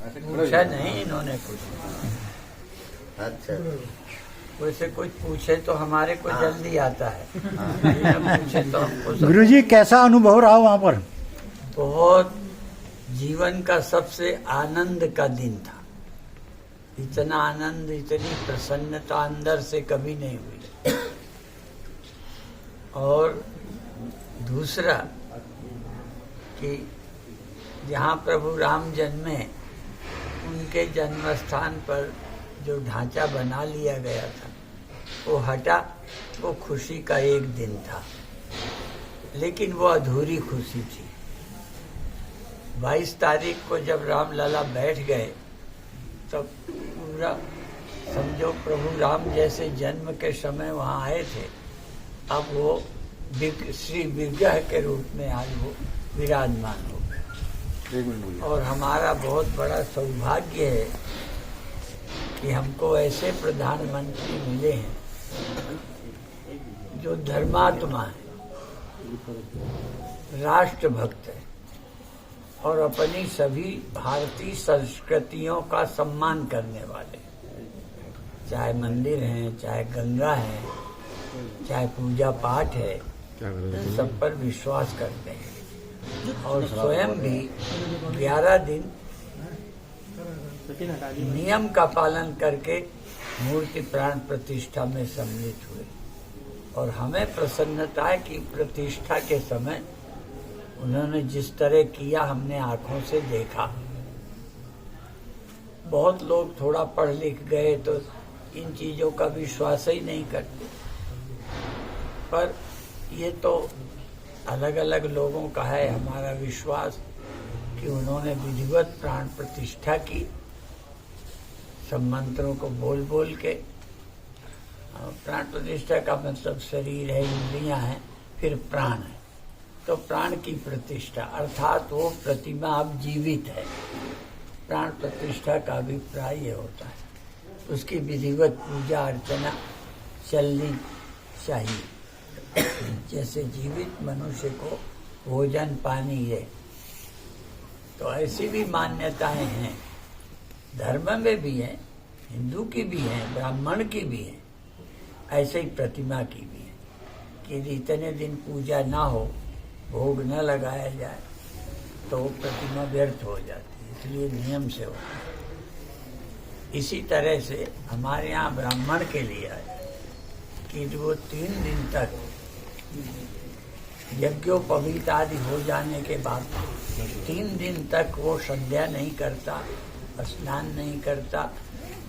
पूछा नहीं इन्होंने कुछ। अच्छा, वैसे कुछ पूछे तो हमारे को जल्दी आता है, बिना पूछे तो हमको सब। गुरुजी कैसा अनुभव रहा वहाँ पर? बहुत जीवन का सबसे आनंद का दिन था। इतना आनंद, इतनी प्रसन्नता अंदर से कभी नहीं हुई। और दूसरा कि जहाँ प्रभु राम जन्मे, उनके जन्म स्थान पर जो ढांचा बना लिया गया था वो हटा, वो खुशी का एक दिन था, लेकिन वो अधूरी खुशी थी। 22 तारीख को जब रामलला बैठ गए तब पूरा समझो प्रभु राम जैसे जन्म के समय वहाँ आए थे, अब वो श्री विग्रह के रूप में आज वो विराजमान हो गए। और हमारा बहुत बड़ा सौभाग्य है कि हमको ऐसे प्रधानमंत्री मिले हैं जो धर्मात्मा है, राष्ट्रभक्त है और अपनी सभी भारतीय संस्कृतियों का सम्मान करने वाले, चाहे मंदिर हैं, चाहे गंगा है, चाहे पूजा पाठ है, सब पर विश्वास करते हैं। और स्वयं भी 11 दिन नियम का पालन करके मूर्ति प्राण प्रतिष्ठा में सम्मिलित हुए। और हमें प्रसन्नता है कि प्रतिष्ठा के समय उन्होंने जिस तरह किया हमने आंखों से देखा। बहुत लोग थोड़ा पढ़ लिख गए तो इन चीजों का विश्वास ही नहीं करते, पर ये तो अलग अलग लोगों का है। हमारा विश्वास कि उन्होंने विधिवत प्राण प्रतिष्ठा की, सब मंत्रों को बोल बोल के। प्राण प्रतिष्ठा का मतलब शरीर है, इंद्रियां हैं, फिर प्राण है, तो प्राण की प्रतिष्ठा अर्थात वो प्रतिमा अब जीवित है। प्राण प्रतिष्ठा का अभिप्राय ये होता है, उसकी विधिवत पूजा अर्चना चलनी चाहिए। जैसे जीवित मनुष्य को भोजन पानी है, तो ऐसी भी मान्यताएं हैं, धर्म में भी है, हिंदू की भी है, ब्राह्मण की भी है, ऐसे ही प्रतिमा की भी है कि इतने दिन पूजा ना हो, भोग न लगाया जाए तो वो प्रतिमा व्यर्थ हो जाती है, इसलिए नियम से होता है। इसी तरह से हमारे यहाँ ब्राह्मण के लिए है कि वो 3 दिन तक यज्ञोपवीत आदि हो जाने के बाद 3 दिन तक वो संध्या नहीं करता, स्नान नहीं करता,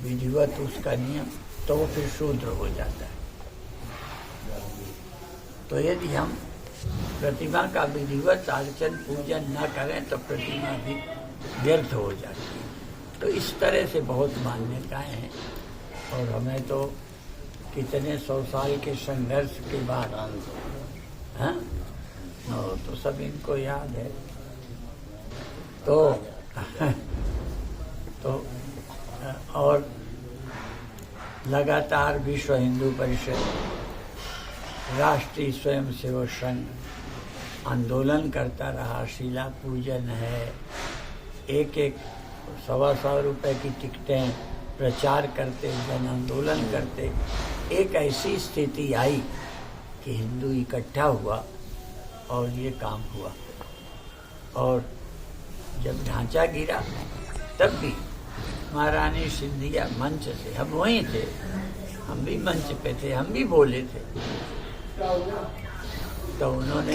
विधिवत उसका नियम, तो वो फिर शूद्र हो जाता है। तो यदि हम प्रतिमा का विधिवत अर्चन पूजन न करें तो प्रतिमा भी व्यर्थ हो जाती है। तो इस तरह से बहुत मान्यताएं हैं और हमें तो कितने 100 साल के संघर्ष के बाद तो सब इनको याद है। तो और लगातार विश्व हिंदू परिषद, राष्ट्रीय स्वयंसेवक संघ आंदोलन करता रहा। शिला पूजन है, एक 100-125 रुपए की टिकटें प्रचार करते, जन आंदोलन करते। एक ऐसी स्थिति आई कि हिंदू इकट्ठा हुआ और ये काम हुआ। और जब ढांचा गिरा तब भी महारानी सिंधिया मंच से, हम वहीं थे, हम भी मंच पे थे, हम भी बोले थे, तो उन्होंने